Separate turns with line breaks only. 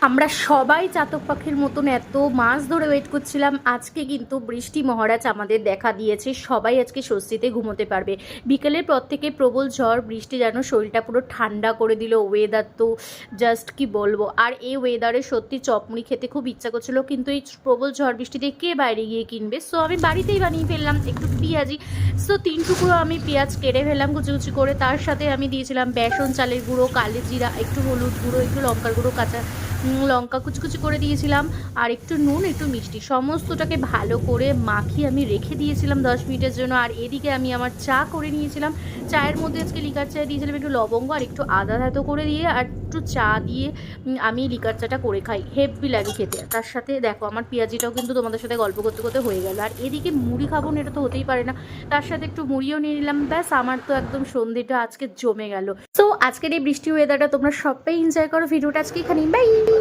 আমরা সবাই চাতক পাখির মতন এত মাস ধরে ওয়েট করছিলাম। আজকে কিন্তু বৃষ্টি মহারাজ আমাদের দেখা দিয়েছে। সবাই আজকে স্বস্তিতে ঘুমোতে পারবে। বিকেলের পর থেকে প্রবল ঝড় বৃষ্টি যেন শরীরটা পুরো ঠান্ডা করে দিল। ওয়েদার তো জাস্ট কি বলবো। আর এই ওয়েদারে সত্যি চপমুড়ি খেতে খুব ইচ্ছা করছিল, কিন্তু এই প্রবল ঝড় বৃষ্টিতে কে বাইরে গিয়ে কিনবে। সো আমি বাড়িতেই বানিয়ে ফেললাম একটু পেঁয়াজি। সো 3 টুকরো আমি পেঁয়াজ কেটে ফেললাম কুচি কুচি করে। তার সাথে আমি দিয়েছিলাম বেসন, চালের গুঁড়ো, কালো জিরা, একটু হলুদ গুঁড়ো, একটু লঙ্কার গুঁড়ো, কাঁচা লঙ্কা কুচি কুচি করে দিয়েছিলাম, আর একটু নুন, একটু মিষ্টি, সমস্তটাকে ভালো করে মাখিয়ে আমি রেখে দিয়েছিলাম 10 মিনিটের জন্য। আর এদিকে আমি আমার চা করে নিয়েছিলাম। চায়ের মধ্যে আজকে লিকার চা দিয়েছিলাম একটু লবঙ্গ আর একটু আদা ধাতো করে দিয়ে, আর একটু চা দিয়ে আমি লিকার চাটা করে খাই, হেভি লাগে খেতে। তার সাথে দেখো আমার পেঁয়াজিটাও কিন্তু তোমাদের সাথে গল্প করতে করতে হয়ে গেল। আর এদিকে মুড়ি খাবো না, এটা তো হতেই পারে না, তার সাথে একটু মুড়িও নিয়ে নিলাম। ব্যাস, আমার তো একদম সন্ধ্যেটা আজকে জমে গেল। সো আজকের এই বৃষ্টি ওয়েদারটা তোমরা সবাই এনজয় করো। ভিডিওটা আজকে এখানেই, বাই।